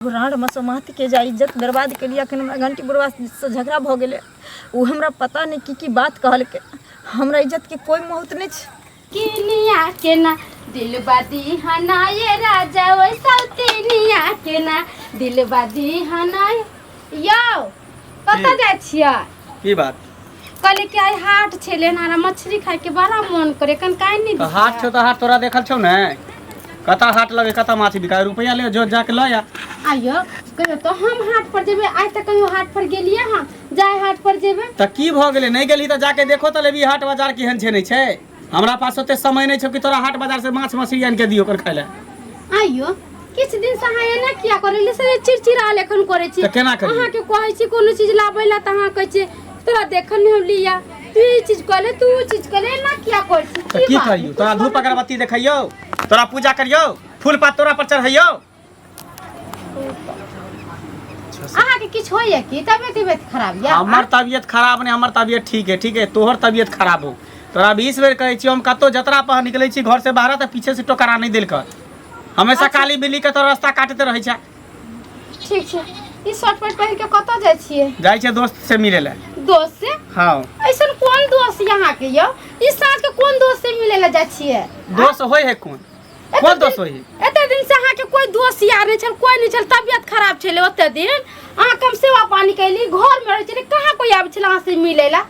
राण मसोमात के जा इज्जत बर्बाद के लिए अखन घंटी बुढ़वा से झगड़ा भ गेले। वो हमरा पता नहीं की बात कहल के हमरा इज्जत के कोई महत्व नहीं छ। किनिया के ना दिलबादी हना ये राजा वो सौतीनिया के ना दिलबादी हना यो कत जाय छिया की बात कल के आई हाट छेले ना मछली खाए के बड़ा मन करे कन काहे नहीं तो हाट छो तो हाट तोरा देखल छौ ने कता हाट लगे कता माछ बिकाय रुपया ले जो जाके ल या आयो कहियो तो हम हाट पर जेबे आज तक कहियो हाट पर गेलिए हम जाय हाट पर जेबे त की भ गेले नहीं गेली त जाके देखो त लेबी हाट बाजार केहन छै नहीं छै। हमरा पास ओते समय नहीं छै कि तोरा हाट बाजार से माछ मछली आन के दियो कर खाय ले। आयो किछ दिन सहाय ना किया करले से चिड़चिड़ा लेखन करे छी त केना करी अहाँ के कहै छी कोनो चीज लाबै ला त अहाँ कहै छी तोरा देखन हम लिया तू ई चीज कहले तू उ चीज कहले ना किया कर छी त की करियो तोरा धूप अगरबत्ती देखैयो तोरा पूजा करियो फूल पात तोरा पर चढ़ैयो। अहाँ के किछ होय की तबियत खराब या हमर तबियत खराब नहीं हमर तबियत ठीक है तोहर तबियत खराब हो। तोरा 20 बेर कहै छी हम कतो जतरा पर निकलै छी घर से बाहर त पीछे से टोकरा नहीं देल कर हमेशा काली बिल्ली के तो रास्ता काटते रहै छै। ठीक छै ई शर्ट पैंट पहिर के कत जाय छियै जाय छै दोस्त से मिले ले। दोस्त से हां ऐसन कोन दोस्त यहाँ के यो ई साँझ के कोन दोस्त से मिले ला जाय छियै दोस्त होय है कौन दोस्त होय है एते दिन से अहाँ के कोई दोस्त यार नहीं छल कोई नहीं छल तबियत खराब छले ओते दिन अहाँ कम सेवा पानी कैली घर में रह छले कहाँ कोई आबै छल अहाँ से मिले ला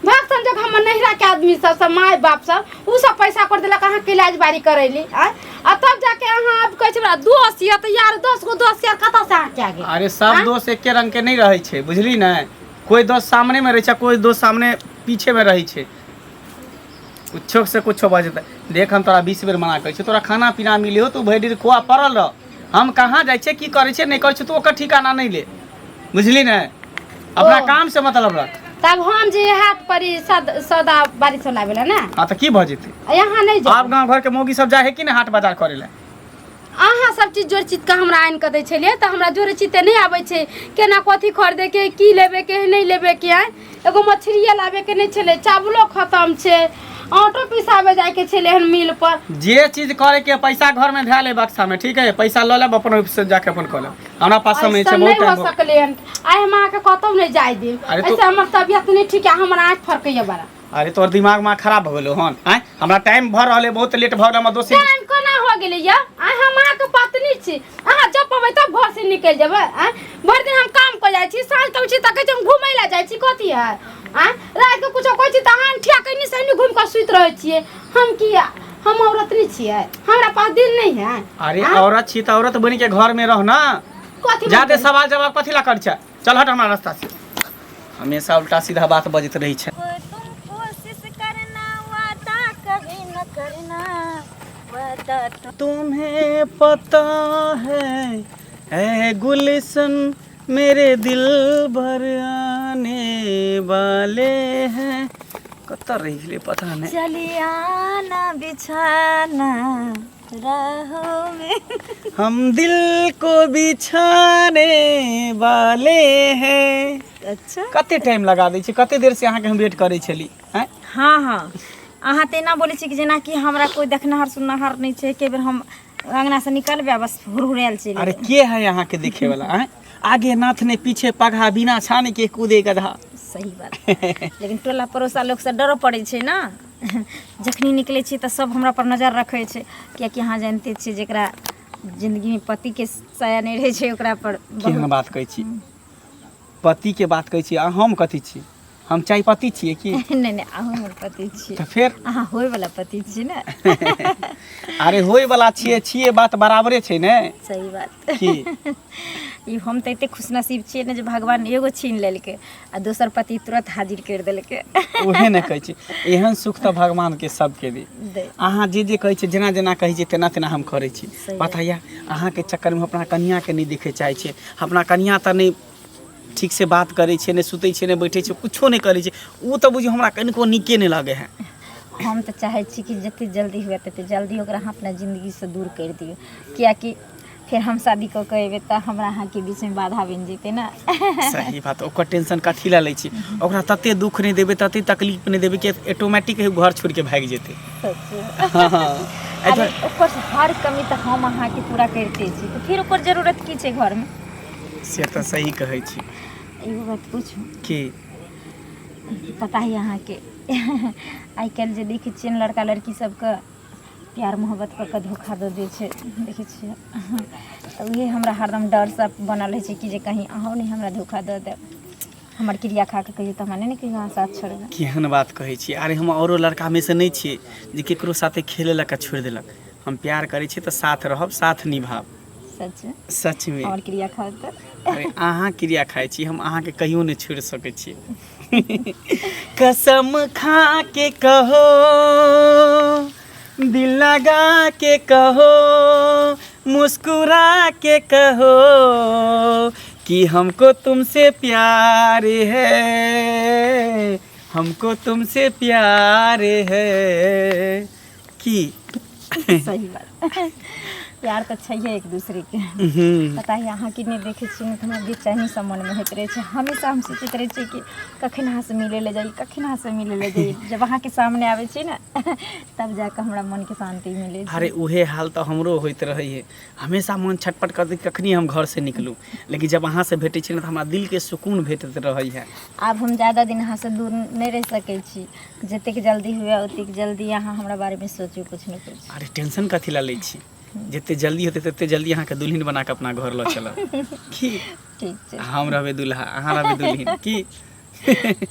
भाग संजोग हमर नहिरा के आदमी सब माय बाप सब उ सब पैसा कर देलक अहाँ के इलाज बारी करैली आ तब जाके अहाँ अब कहै छै दोस्त या त यार 10 गो दोस्त यार कत से अहाँ के आगे अरे सब दोस्त एके रंग के नहीं रहै छै बुझली न। कोई दोस्त सामने में रहै छै कोई दोस्त सामने पीछे में रहै छै कुछो से कुछो बजते देख हम तोरा 20 बेर मना कहै छै तोरा खाना पीना मिलियो तू भरि दिन खुआ पड़ल रह हम कहाँ जाइ छै की करै छै नहीं करै छै तू ओकर ठिकाना नहीं ले बुझली न। अपना काम से मतलब रख तब हम जे हाट पर सदा बारी चलावेला ना हां त की भ जेतै यहाँ नहीं जा आप गांव घर के मौगी सब जाय है कि ना हाट बाजार करे ले अहाँ सब चीज जोड़ चीज का हमरा आइन के दै छलिए त हमरा जोड़े चीज नहीं आबै छै केना कथी खरीदे के की लेबे के नहीं लेबे के एगो मछलिया लाबे के नहीं छले चावलो खत्म छै ऑटो पिसाबे जाय के छले हन मिल पर जे चीज करे के पैसा घर में धैले बक्सा में ठीक है पैसा ल लेब अपन ऑफिस से जाके अपन कर लेब हमरा पास समय छै बहुत टाइम हो सकले हन आइ हम के कतौ नहीं जाय दे ऐसे हमर तबियत नहीं ठीक है हमरा आंख फरकैया बड़ा। अरे तोर दिमाग में खराब हो गेलो हन हमरा टाइम भर रहले बहुत लेट भ गेल हम दोस्त टाइम कोना हो गेले या हम अहाँ के पत्नी छी अहाँ जब पबै तब घर से निकल जेबै भर दिन हम काम कर जाय छी साँझ तक छी तक हम घुमै ला जाय छी कथी है रात के कुछो कहै छी त अहाँ ठिया कनी से नहीं घूम के सुत रहै छियै हम की हम औरत नहीं छियै हमरा पास दिल नहीं है। अरे औरत छी त औरत बन के घर में रह ना ज्यादा सवाल जवाब कथी ला कर छ चल हट हमरा रास्ता से हमेशा उल्टा सीधा बात बजत रही छै। तुम्हें पता है गुलशन मेरे दिल भर आने वाले हैं कत रही पता नहीं चलियाना बिछाना राहों में हम दिल को बिछाने वाले हैं। अच्छा कते टाइम लगा दै छी कते देर से अहाँ के हम वेट करै छली हैं। हाँ हाँ अहाँ तेना बोले छी कि जेना कि हमरा कोई देखनहार सुननहार नहीं छै के बेर हम अंगना से निकलबे बस हुरहुराल चली। अरे के है यहाँ के देखे वाला हैं आगे नाथ ने पीछे पगहा बिना छाने के कूदे गधा। सही बात लेकिन टोला पड़ोसा लोग से डरो पड़े छै ना जखनी निकले छी त सब हमरा पर नजर रखे छै कियाकि अहाँ जानते छी जेकरा जिंदगी में पति के साया नहीं रहे छै ओकरा पर केहन बात कहै छी पति के बात कहै छी हम कथी छी हम चाय पति छिए की नहीं नहीं अहाँ हमर पति छी त फिर अहाँ होय वाला पति छी ना अरे होय वाला छिए बात बराबरे छै ने। सही बात की ई हम त एते खुशनसीब छिए ने जे भगवान एगो छीन लेलके आ दोसर पति तुरंत हाजिर कर देलके ओहे ने कहै छी एहन सुख त भगवान के सबके दे अहाँ जे कहै छी जेना जेना कहै छी तेना तेना हम करै छी पता या अहाँ के चक्कर में अपना कन्या के नहीं देखे चाहे छी अपना कन्या त नहीं ठीक से बात करे छे ने सुते छे ने बैठे छे कुछो नहीं करे छे उ त बुझी हमरा कनिको निके नहीं लगे है। हम तो चाहे छी कि जते जल्दी हुए तते जल्दी ओकरा अपना जिंदगी से दूर कर दियो कियाकि फिर हम शादी कऽ के अयबै तऽ हमरा अहाँके बीच में बाधा बनि जेतै ना। सही बात। ओकर टेंशन कथी ला लै छी, ओकरा तते दुख नहीं देबै, तते तकलीफ नहीं देबै कि ऑटोमेटिक घर छोड़ के भाग जेतै। सच। हाँ हाँ। अरे ओकर हर कमी तऽ हम अहाँके पूरा करिते छी, तऽ फिर ओकर जरूरत की छै घर में? से तऽ सही कहै छी। एगो बात पूछू कि पता है अहाँके आइ काल्हि जे देखै छियै लड़का लड़की सबके प्यार मोहब्बत कऽ के धोखा दऽ दै छै, देखै छियै। तऽ उहे हमरा हरदम डर सब बनल रहै छै कि जे कहीं अहूँ नहीं हमरा धोखा दऽ देब, हमर क्रिया खा के कहियो तऽ हमरा नहीं कहियो अहाँ साथ छोड़बै। केहन बात कहै छी। अरे हम औरो लड़का में से नहीं छियै जे केकरो साथे खेले लऽ के छोड़ि देलक। हम प्यार करै छी तऽ साथ रहब, साथ निभाब। सच सच में। हमर क्रिया खाओ तऽ अरे अहाँ क्रिया खाइ छी, हम अहाँके कहियो नहीं छोड़ सकै छी। कसम खा के कहो, दिल लगा के कहो, मुस्कुरा के कहो कि हमको तुमसे प्यार है, हमको तुमसे प्यार है। कि सही बात। प्यार तऽ छैहे एक दूसरे के। पता है अहाँ कि नहीं देखे छियै नहीं, हमरा बेचैनी सब मन में होइत रहे छै। हमेशा हम सोचैत रहे छियै कि कखन अहाँ से मिले ले जाइए, कखन अहाँ से मिले ले जाइए। जब अहाँ के सामने आवे छी ना तब जाकर हमरा मन के शांति मिले छै। अरे उहे हाल तो हमरो होइत रही है। हमेशा मन छटपट करते कखनी हम घर से निकलूँ, लेकिन जब अहाँ से भेटे छी ना तो हमरा दिल के सुकून भेटत रही है। आब हम ज़्यादा दिन अहाँ से दूर नहीं रह सकै छी, जतेक जल्दी हुए ओतेक जल्दी अहाँ हमरा बारे में सोचू कुछ न कुछ। अरे टेंशन कथी ला लै छी, जिते जल्दी होते तते जल्दी अहाँ के दुल्हन बना के अपना घर ल चलब। की ठीक छै। हम रहबे दुल्हा, अहाँ रहबे दुल्हन। की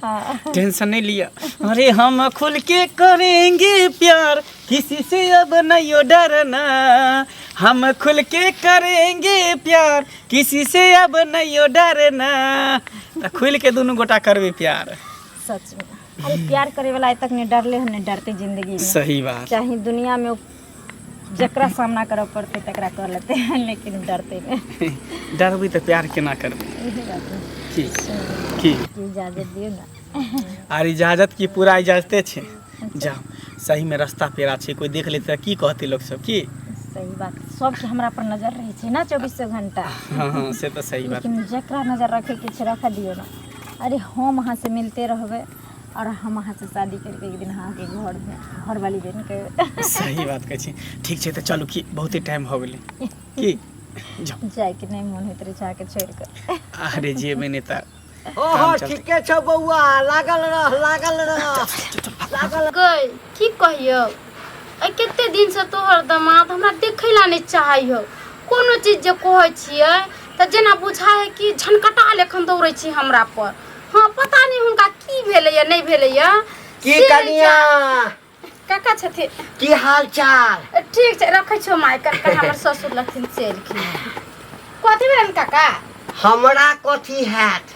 हाँ। टेंशन नहीं लिया। अरे हम खुल के करेंगे प्यार, किसी से अब नहीं डरना। हम खुल के करेंगे प्यार, किसी से अब नहीं डरना। तो खुल के दोनों गोटा करबे प्यार। सच में। अरे प्यार करे वाला तक नहीं डरले, हम नहीं डरते जिंदगी में। सही बात। चाहे दुनिया में जकरा सामना करे पड़ते तकरा कर लेते हैं, लेकिन डरते नहीं। डरबी तो प्यार केना करबे। यही बात है। की इजाजत दियो ना। आर इजाजत की पूरा इजाजते छे। जाओ सही में रास्ता पेरा छे, कोई देख लेते की कहते लोग सब। की सही बात। सबके हमरा पर नजर रहे छे ना 24 घंटा। हाँ हाँ से तो सही बात। लेकिन जकरा नजर रखे के छे रख दियो ना। अरे हम अहाँ से मिलते रहबे और हम अहाँ से शादी करके एक दिन अहाँ के घर में घर वाली बन के। सही बात कह छी। ठीक छे तो चलू की बहुते टाइम हो गेले। की जाओ जाए के नहीं मन होत रे चाह के छोड़ के। अरे जे मैंने ता ओहो ठीके छ बौआ, लागल रह लागल गई की कहियो ए कते दिन से तोहर दामाद हमरा देखै ला नहीं चाहियो। कोनो चीज जे कहै छियै त जेना बुझा है कि झनकटा लेखन दौड़ै छी हमरा पर। हाँ पता नहीं हुनका की भेलै या नहीं भेलै या। की कनिया काका छथि की हाल चाल? ठीक छै रखै छौ माय। काका हमर ससुर लखिन से एलखिन। कथि भेलन काका? हमरा कथी हैत,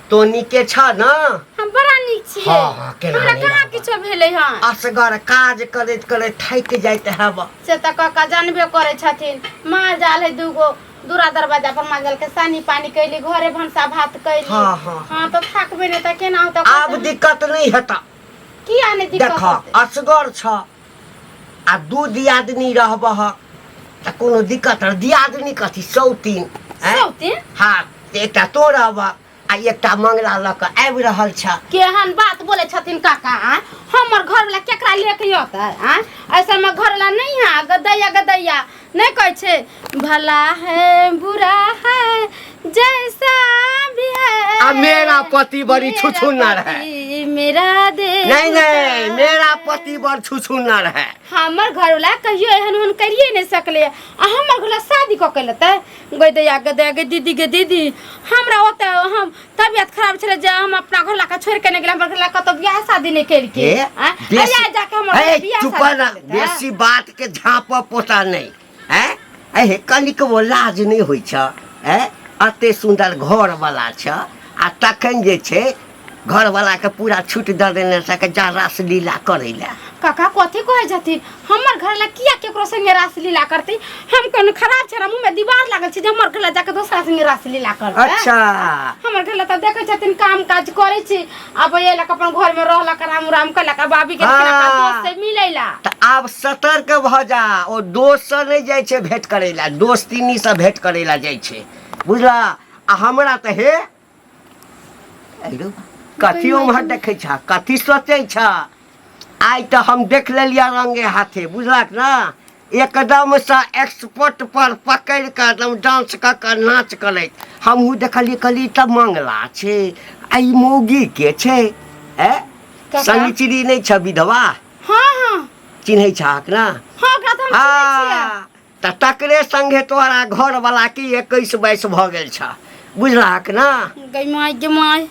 तो नीके छ न? हम बड़ा नीक छियै। हाँ, केना हमरा नहीं कहाँ रहब। किछो भेलै हँ। असगर काज करैत करैत थैक जाइत हैब। से त काका जानबे करे छथिन। माँ जाल है दूगो दूरा दरवाजा पर माँ जाल के सानी पानी कैली, घरे भंसा भात कैली। हाँ तो थकबे नहीं त केना होता। आब दिक्कत नहीं हेता। की आने दिक्कत देख होतै? असगर छ आ दू दियादनी रहबह त कोनो दिक्कत र। दियादनी कथी सौतीन सौतीन? हाँ एकटा तो रहबह आ एकटा मंगला ल के आबि रहल छ। केहन बात बोले छथिन काका? हमर घर वाला केकरा लेके आता है? ऐसा में घर वाला नहीं है। गदैया गदैया नहीं कहे छे भला है बुरा है जैसा भी है। आ मेरा पति बड़ी छुछुन्नर है। मेरा दे नहीं मेरा पति बड़ छुछुन्नर है। हमर घर वाला कहियो एहन ओहन करिए नहीं सकले। हमर घर शादी क के लेते गदैया गदैया गे दीदी गे दीदी। हमरा ओते हम तबियत खराब छले जे हम अपना घर लाका छोड़ के नहीं गेल। हमर घर लाका तो बियाह शादी नहीं कैल के। अरे जाके हमर बियाह चुप शादी ना, बेसी बात के झाप पोता नहीं है। ए कनिक वो लाज नहीं होई छ। अते सुंदर घर वाला छ आ तखन जे छे घर वाला के पूरा छूट दे देने सके जा रासलीला करेला। काका कथी कहे छथिन? हमर घर ला किया केकरो संगे रासलीला करती? हम कोनो खराब छरा मुंह में दीवार लागल छी जे हमर घर ला जाके दोसरा संगे रासलीला करते? अच्छा हमर घर ला त देखे छथिन काम काज करे छी। अब ये ला अपन घर में रहला कराम राम कला का बाबी के दोस्त से मिलेला। त आब सतर्क भऽ जा। ओ दोस्तसँ नहि जाइ छै भेँट करै लए, दोस्तिनीसँ भेँट करै लए जाइ छै, बुझला। आ हमरा तऽ हे कथी उम्हर देखै छ, कथी सोचै छ? आइ तऽ हम देख लेलियै रंगे हाथे, बुझलक ना। एकदम से एक्सपर्ट पर पकड़ि कऽ एकदम डांस कऽ कऽ नाच करैत हमहूँ देखलियै, कहलियै तऽ मंगला छै, आई मौगी के छै? शनिचरी नहीं छ विधवा? हाँ हाँ चिन्है छाक ना? हाँ ओकरा तऽ हम चिन्है छियै। तऽ तकरे संगे तोहरा घर वाला की 21-22 भऽ गेल छ, बुझलक ना? गै माय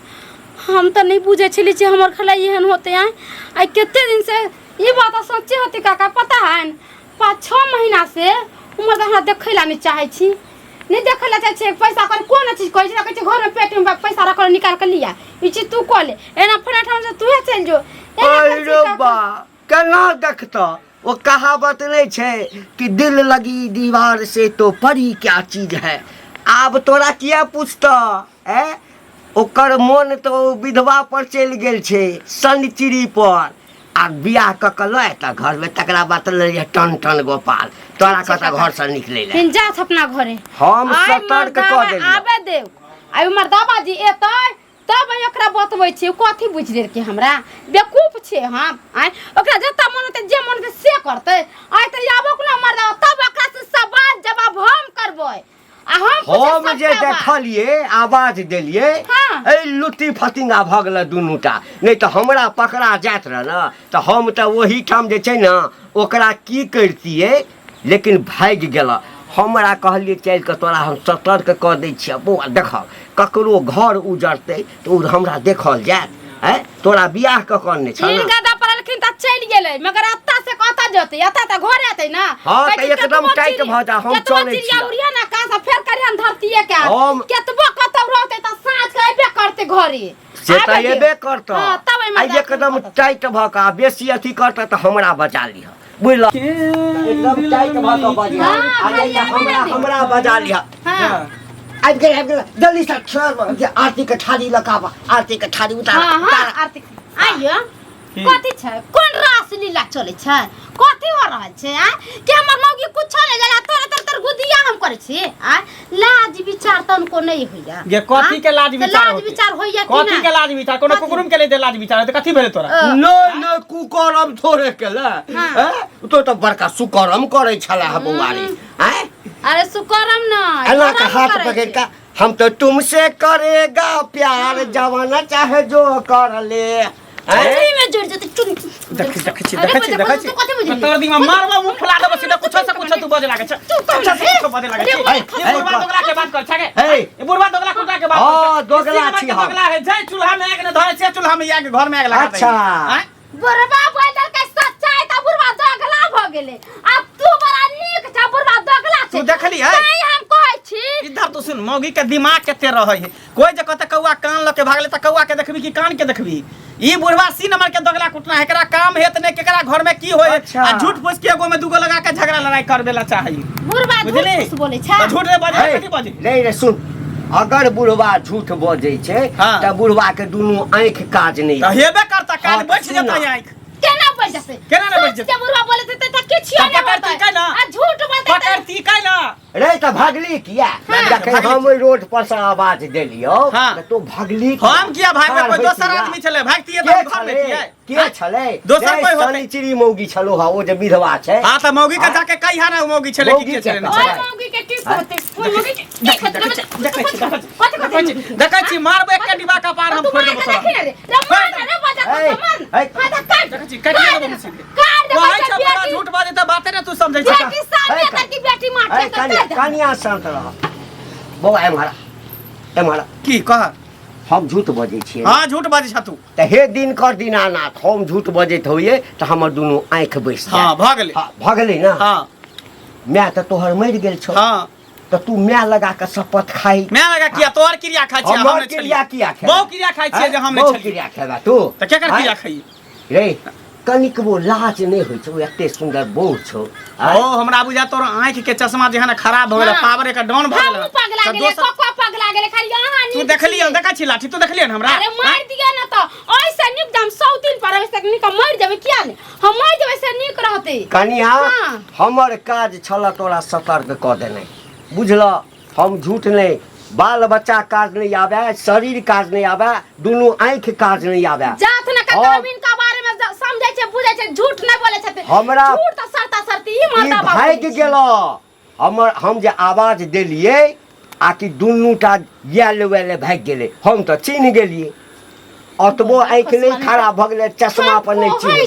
हम तऽ नहीं बुझे छली जे हमर खला एहन होते हैं। आई केते दिन से ये बात सोचे होती काका, पता है 5-6 महीना से उमर हमरा देखै ला नहीं चाहे छी, नहीं देखै ला चाहे छी। पैसा कर कोन चीज कहै छै, कहै छै घर में पेट में पैसा रखल निकाल के लिया, ई चीज तू कऽ ले, एना फटाफट से तू चल जो। अरे बा केना देखता? वो कहावत नहीं छै कि दिल लगी दीवार से तो परी क्या चीज है। आब तोरा किया पूछता है? ओकर मन तो विधवा पर चल गेल छै, शनिचरी पर। आ बियाह कऽ के लए तऽ घर में तकरा बात ले टन टन गोपाल, तोरा कतऽ घर से निकले ले जा अपना घरे। हम सतर्क कऽ देलियै। आबे देव आई हमर दादाजी एतै तब एकरा बतबै छी, कथी बुझ लेल के हमरा बेवकूफ छै हम। आइ ओकरा जता मन होते जे मन होते से करते। आइ त आबो ना मर तब ओकरा से सवाल जवाब हम करबै। हम जे देखलिए आवाज देलिए, हाँ। ए लुट्टी फतिंगा भऽ गेल दुनूटा, नहीं तो हमरा पकड़ा जात रह ना तो हम तो वही ठाम जे छै ना ओकरा की करतिए, लेकिन भाग गेल। हमरा कहलिए चल के तोरा हम सतर्क कऽ दै छियै, बौआ देख ककरो घर उजड़तै तो उ हमरा देखल जात। तोरा बियाह क करने छ ना? गदा पड़लखिन त चल गेलै, मगर अत्ता से कता जते, अत्ता त घर आते ना। हां त एकदम टाइट भ जा, हम चलै छी। चिड़िया उड़िया ना का से फेर करियन धरतीए के हम केतबो कतौ रहते त साँझ के एबे करते घरे से त एबे करत। हां तब आ एकदम टाइट भ का बेसी अथी करत त हमरा बचा लिह, बुझल? एकदम टाइट भ का बजा आ हमरा बजा लिह। हां आबि गेल जल्दी से छोड़ आरती के थाली लगाबा, आरती के थाली उतार। हां आरती आइयो कथी छै, कोन रास लीला चलै छै, कथी हो रहल छै? कि हमर मौगी कुछ नहीं जाला, तर गुदिया हम करे छी। लाज विचार तनको नहीं होइया। गे कथी के लाज विचार? लाज विचार होइया कि कथी के लाज विचार? कोनो कुकुरम के ले दे लाज विचार, त कथी भेले तोरा? नहीं कुकरम थोड़े केला, तो तो बड़का सुकरम करे छला बौआरी। अरे सुकरम ना अल्लाह का हाथ पकड़ का हम तो तुमसे करेगा प्यार, जवाना चाहे जो कर ले। चुनरी में जुड़ जते चुन देखै तोर दिमा मारबा मुंह फुला देबो, सीधा कुछ से कुछ तू बजे लागे छ, कुछ से कुछ बजे लागे छ। ये बुढ़वा दोगला के बात कर छगे, ये बुढ़वा दोगला कुटा के बात कर। हां दोगला छी हम, दोगला है जय चूल्हा में आग न धरे से चूल्हा में आग घर में आग लगाते। अच्छा बुढ़वा बोलल के सच्चाई त बुढ़वा दोगला भ गेले। अब तू बड़ा नीक छ, बुढ़वा दोगला छै। तू देखली है नहीं हम कहै छी इधर तो सुन, मौगी के दिमाग केते रहै है। कोई जे कहते कौआ कान ल के भागले त कौआ के देखबी कि कान के देखबी? ई बुढ़वा सी नंबर के दोगला कुटना है, एकरा काम हेत ने केकरा घर में की होय। आ झूठ फूस के एगो में दूगो लगा के झगड़ा लड़ाई कर देला चाही। बुढ़वा झूठ बोले छै, त झूठ रे बजे कथी बजे? नहीं रे सुन, अगर बुढ़वा झूठ बजे छै त बुढ़वा के दुनू आंख काज नहीं त हेबे करता, कान बैठ जेता आंख। केना बैठ जते? केना न बैठ जते? जब बुढ़वा बोले त किछियो नहीं पकड़ती होता। कै ना? आ झूठ बोलते पकड़ती कै ना? रे त भागली किया? जखन हम रोड पर से आवाज देलियो त तू भागली किया? हम किया भागबे? कोई दोसर आदमी छले, भागती है त घर में छियै। के छले? दोसर कोई होते? शनिचरी मौगी छलो हा, ओ जे विधवा छै। हां त मौगी के जाके कहि हा ना मौगी छले कि के छले ना? ओए मौगी के की होते? ओए मौगी के देखै छी मारबे एक डिबा का पार हम फोड़ देबो तोरा। देखै छी कटि देबो मुसी। कहै छ बड़ा झूठ बाजे त बाते ने तू समझै छ। कनिया शांत रह बौआ, एम्हरा की कह? हम झूठ बजे छियै। हां झूठ बाजे छ तू। त हे दिन कर दीनानाथ हम झूठ बजैत होइए त हमर दुनू आंख बैस हां भ गेलै। हां भ गेलै ना? हां मैं त तोहर मरि गेल छौ। हां त तू मैं लगा के शपथ खाई। मैं लगा किया तोहर क्रिया खाइ छी, हम हमर क्रिया किया खाई? बहु क्रिया खाइ छी जे हम नै छली। क्रिया खेबा तू त केकर क्रिया खाई? रे कनिक वो लाज नहीं होइ छौ, एते सुंदर बहू छौ। ओ हमरा बुझा तोर आंख के चश्मा जे है ना खराब भ गेल, पावर के डाउन भ गेल। पगला गेले, कोको पगला गेले, खाली यहां तू देखलिए देखा छी लाठी तू देखलिए हमरा अरे मार दिया ना तो ऐसे निक दम 100 दिन पर ऐसे निक मर जाबे किया ने हम मर जाबे से निक रहते कनिया हाँ। हमर काज छल तोरा सतर्क क देने बुझल हम झूठ नहीं बाल बच्चा काज नहीं आवे शरीर काज नहीं आवे दोनों आँख काज नहीं आवे जात ना कतरमीन का बारे में समझै छै बुझै छै झूठ नहीं बोले छते हमरा झूठ त सरता सरती ई मरदा बाबू भाग गेल हम जे आवाज देलिए आ कि दुनूटा गेल वेले भाग गेले हम तो चिन्ह गेलिए अतबो आँख नहीं खराब भ गेले चश्मा पर नहीं चिन्ह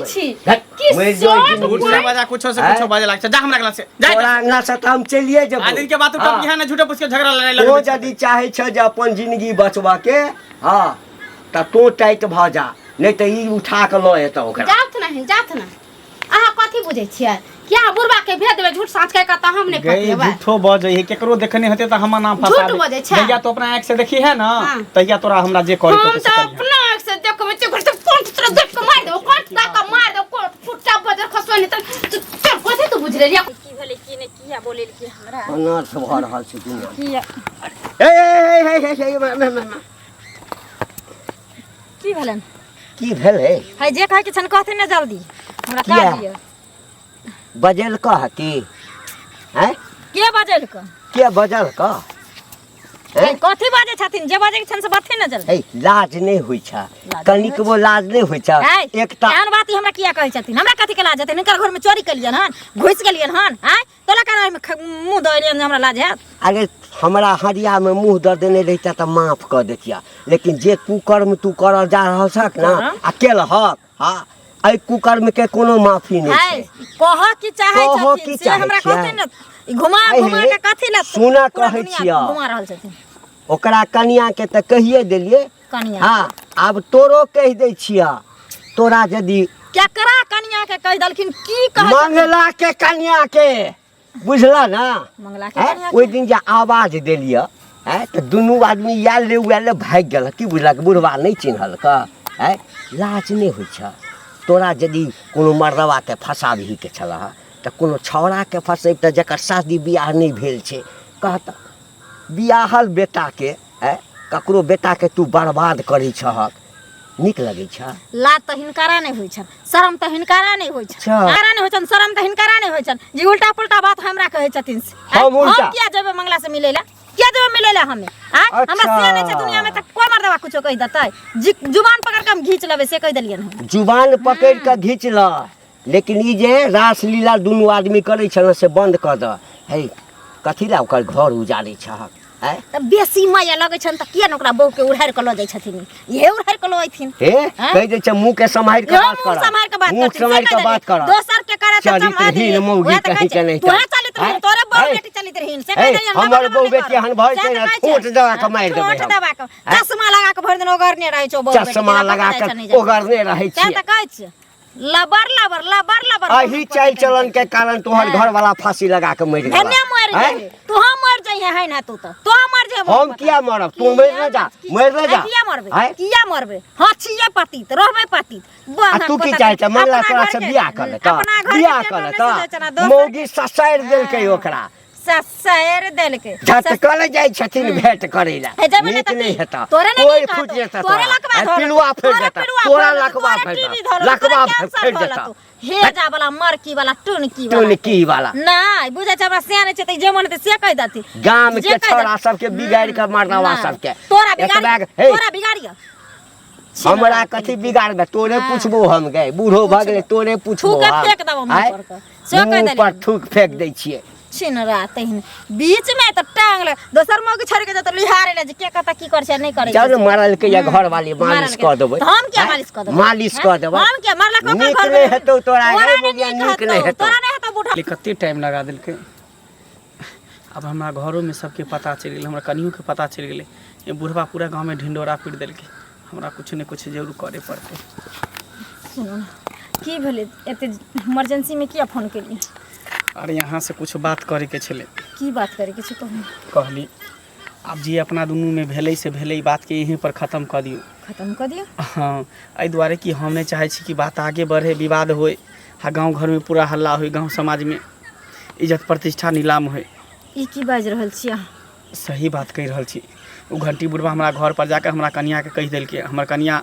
झूठ से बजा कुछो से कुछो बाजे लाग जा हमरा क्लास से जा तोरा ना से हम चलिए जब आदिल के बात उठा यहाँ ना झूठे पूछ के झगड़ा लड़ाई तो लगे यदि चाहे छ जे अपन जिंदगी बचबा के हां त तो टाइट भ जा नहीं त ई उठा के ल एत ओकरा जात ना अहाँ कथी बुझै छियै क्या बुरबा के भेद देबे झूठ साँच के कहता हम नहीं गई कहते झूठो बजे है केकरो देखने हते त हम नाम फंसा झूठ बजै छै। भैया तो अपना आंख से देखी है ना हाँ। तैया तोरा हमरा जे करे हम तो अपना आँख से देख के घर से फोन तरह देख के मार दो कोट का मार दो कोट फुट्टा बजर खसवानी त चल कथी तू बुझ रे की भेले की ने किया बोले कि हमरा अनाथ भ रहल छै दुनिया किया ए की भेलन की भेलै है जे कहे कि छन कहते ना जल्दी हमरा किया? का दियो बजल कह की हैं के बजल क के बजल कह हैं? कथी बाजे छथिन जे बाजे के छन से बथे ना जल्दी ए लाज नहीं होइ छ लाज कनिकबो लाज नहीं होइ छ एकटा एहन बात ही हमरा किया कहै छथिन हमरा कथी के लाज हेतै हिनकर घर में चोरी कलियन हन घुस गेलियन हन आय तोला का में मुंह धोइलियन हमरा लाज हैत अरे हमरा हरिया में मुंह दर देने रहता त माफ कर देतिया लेकिन जे कुकर्म तू करल जा रहल छक ना अकेला हक हां आई कुकर्म के कोनो माफी नहीं है छै कह की चाहे कह छथिन की से चाहे हमरा छियै? कहते न ई घुमा अहे, घुमा के कथी ला सुना पूरा कहै दुनिया छियै। घुमा रहल छथिन ओकरा कनिया के त कहिए देलिए कनिया हां अब तोरो कह दे छिया तोरा यदि केकरा कनिया के कह दलखिन की कह मंगला के कनिया के बुझला ना मंगला के हैं? कनिया ओइ दिन जे आवाज देलिए हैं त दुनू आदमी याले उले भाग गेल की बुझलक बुढ़वा नहीं चिन्हल का हैं लाज नहीं होइ छ तोरा यदि कोनो मर्दवा के फसाबही के छला त कोनो छौड़ा के फसेब त जकर शादी बियाह नहीं भेल छै कहत बियाहल बेटा के हैं ककरो बेटा के तू बर्बाद करै छहक निक लगै छ लाज त हिनकारा नहीं होइ छन शरम त हिनकारा नहीं होइ छन अच्छा। हिनकारा नहीं होइ छन शरम त हिनकारा नहीं होइ छन जी उल्टा पुल्टा बात हमरा कहै छथिन हम उल्टा? हम किया जेबे मंगला से मिलेला किया जेबे मिलेला हमें आ हमरा अच्छा। से नहीं छै दुनिया में त कोई मर्दवा कुछो कह देतै जुबान पकड़ के हम घींच लेबे से कह देलियन हम जुबान पकड़ के घींच ल लेकिन ई जे रासलीला दुनू आदमी करै छल से बंद कर द हे कथी ला ओकर घर उजाड़ै छहक हैं त बेसी माया लगै छन त किया न ओकरा बहू के उड़ार के ल जाय छथिन ये उड़ार के ल आइथिन हे कह दे छ मुंह के संभाल के बात कर समार के बात मुंह संभाल के बात कर दोसर के करे त चरित्रहीन मौगी कही के नहीं तोरा चलित रहिन तोरे बहू बेटी चलित रहिन से कह देलियन हमर बहू बेटी हन भर छै ना छोट दवा के मार देबै छोट दवा के चश्मा लगा के भर दिन ओगरने रहै छौ बहू बेटी चश्मा लगा के ओगरने रहै छै छी त कहै छै लबर लबर लबर लबर अही चाल चलन के कारण तोहर घर वाला फांसी लगा के मर धन्य गेल मर जाए तू हम मर जाइए है ना तू तो मर जाए हम किया मरब तू मर न जा किया मरबे किया मरबे हां छिए पतित रहबे पतित आ तू की चाहे छ मरला तोरा से बियाह कर ले बियाह कर ले मौगी ससाइर देल के ओकरा ससाइर देल के झटकल जाय छथिन भेंट करै ला नीक नहीं हेता कोई फुट जेता तोरा पिलुआ फेर देता तोरा लकवा फेर लकवा फेर देता हे जा वाला मरकी वाला टुनकी वाला नहीं बुझे छ हमरा सियाने छ त जे मन त से कह दती गांव के छोरा सब के बिगाड़ के मरनवा सब के तोरा बिगाड़िया हमरा कथी बिगाड़बे तोरे पूछबो हम गए बूढ़ो भ गेले तोरे पूछबो थूक फेंक देबो मुंह पर से कह मुंह देली पर थूक फेंक दै छियै छिन रात हिन बीच में तो टांग ले दोसर मौगी छोड़ के तो लिहारे ले के कहता की कर छै नहीं करे चल मरल के या घर वाली मालिश कर देबै हम क्या मालिश कर देबै मालिश कर देबै हम क्या मरला को नीक घर नहीं हेतौ तोरा गे मोगिया नीक नहीं हेतौ तोरा नहीं हेतौ बूढ़ा कते टाइम लगा देलकै अब हमरा घरों में सबके पता चल गेल हमरा कनियो के पता चल गेलै ये बुढ़वा पूरा गांव में ढिंडोरा पीट देलकै हमरा कुछ न कुछ जरूर करे पड़तै सुनो ना की भेले एते इमरजेंसी में किया फोन केली अरे यहाँ से कुछ बात करे के छले की बात करे के छै कहू कहली अब जे अपना दुनू में भेलै से भेलै बात के यहीं पर खत्म कर दियो खत्म कर दियो हाँ एहि दुआरे कि हम नहीं चाहे छी कि बात आगे बढ़े विवाद होए आ गांव घर में पूरा हल्ला होए गांव समाज में इज्जत प्रतिष्ठा नीलाम होए ई की बाज रहल छी सही बात कहि रहल छी। ओ घंटी बुढ़वा हमरा घर पर जाकर हमरा कनियाके कहि देलकै। हमर कनिया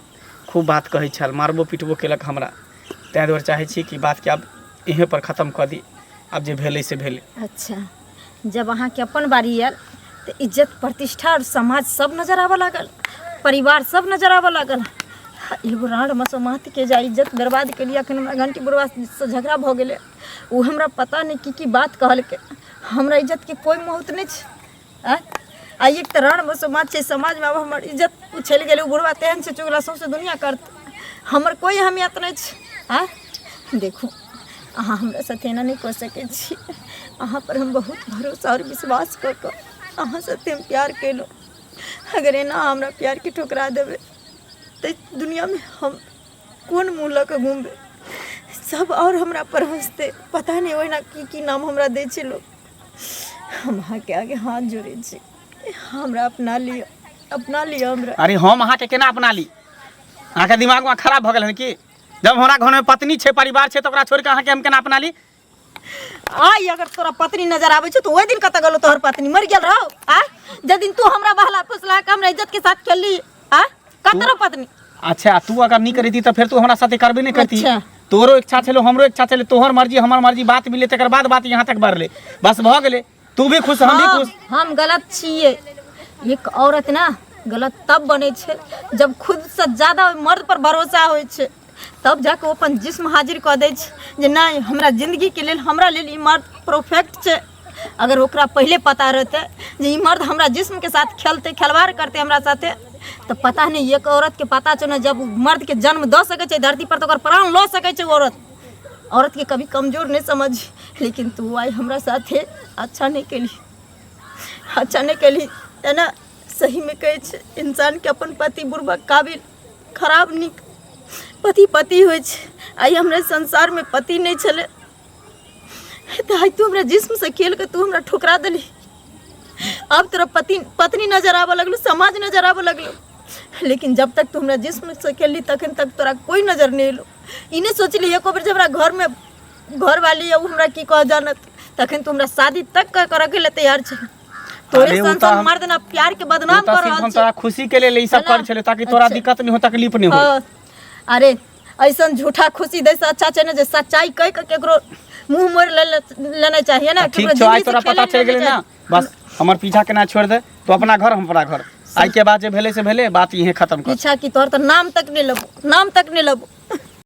खूब बात कहै छल, मारबो पिटबो केलक हमरा। ताहि दुआरे चाहै छी कि बातके आब इहें पर ख़त्म कऽ दी। आब जे भेलै से भेलै। अच्छा, जब अहाँके अपन बारी आयल तो इज्जत प्रतिष्ठा और समाज सब नजर आबऽ लागल, परिवार सब नजर आबऽ लागल। एगो राण मसोमात के जा इज्जत बर्बाद के लिए अखन हमरा घंटी बुढ़वा से झगड़ा भऽ गेलै। वो हमरा पता नहीं की बात कहलकै। हमरा इज्जत के कोई महत्व नहीं छै। आ एक तो राण मसोमात छै समाज में, अब हमर इज्जत उछल गेलै। बुढ़वा तेहन से चुगला सौंसे दुनिया करत, हमर कोई अहमियत नहीं छै। देखू अहाँ हमरा साथे एना नहीं कऽ सकै छी। अहाँ पर हम बहुत भरोसा और विश्वास कऽ कऽ अहाँ साथे हम प्यार केलहुँ। अगर एना हमरा प्यार के ठुकरा देबै तो दुनिया में हम कोन मुँह लऽ कऽ घूमबै। सब और हमरा पर हंसते, पता नहीं ओहिना की नाम हमरा दै छै लोग। हम अहाँके आगे हाथ जोड़ै छी, हमरा अपना लिअ, अपना लिअ हमरा। अरे हम अहाँके केना अपना ली? अहाँके दिमाग में खराब भऽ गेल हन कि? जब हमरा घर में पत्नी छै, परिवार छै, तो ओकरा छोड़ के अहाँके हम केना अपना ली? आई अगर तोरा पत्नी नजर आबै छै तो ओहि दिन कतऽ गेलो? तोहर पत्नी मर गेल रहो। जे दिन तू हमरा बहला फुसला के हमरा इज्जत के साथ खेलली, कतऽ रहो पत्नी? अच्छा, तू अगर नहीं करती तो फिर तू हमरा साथे करबे नहीं करती। अच्छा। तोरो इच्छा छलो, हमरो इच्छा छले, तोहर मर्जी हमर मर्जी, बात मिले तकर बाद बात यहाँ तक बढ़ले, बस भऽ गेले। तू भी खुश, हम भी खुश। हम गलत छिए। एक औरत ना गलत तब बने छै जब खुद से ज्यादा मर्द पर भरोसा होइ छै, तब जाके वो अपन जिस्म हाजिर कऽ दै छै जे नहीं हमरा जिंदगी के लेल, हमरा लेल ई मर्द परफेक्ट छै। अगर ओकरा पहले पता रहते जे ई मर्द हमरा जिस्म के साथ खेलते, खिलवाड़ करते हमरा साथे, तो पता नहीं एक औरत के पता चो ना जब मर्द के जन्म दऽ सकै छै धरती पर तो ओकर प्राण लऽ सकै छै औरत। औरत के कभी कमजोर नहीं समझ। लेकिन तू आई हमरा साथे अच्छा नहीं केली, अच्छा नहीं केली है ना। सही में कहै छै इंसान के अपन पति बुढ़बा काबिल खराब नहीं, पति पति होइ छै। आई हमरा संसार में पति नहीं छले तो आई तू हमरा जिस्म से खेल के तू हमरा ठुकरा देली। अब तोरा पत्नी नजर आबऽ लगलो, समाज नजर आबऽ लगलो। लेकिन जब तक तू हमरा जिस्म से खेलली तखन तक तोरा कोई नजर नहीं एलो। इन्हें सोचली एको बेर जब हमरा घर में घर वाली है वो हमरा की कह जानत, तखन तू हमरा शादी तक कर रखे ले तैयार छै। तोरे संसार मर्द ना प्यार के बदनाम कर रहल छै। तोरा खुशी के लेल ई सब कर छले ताकि तोरा दिक्कत नहीं हो, तकलीफ नहीं हो। अरे ऐसा झूठा खुशी दे से अच्छा छै ना जे सच्चाई कह के केकरो मुंह मोड़ लेना चाहिए ना। ठीक छै, आज तोरा पता चल गेलै ना, बस हमर पीछा केना छोड़ दे। तो अपना घर, हम अपना घर। आई के बाद जे भेले से भेले, बात यहीं खत्म कर। पीछा की तोहर तो नाम तक नहीं लेबो, नाम तक नहीं लेबो।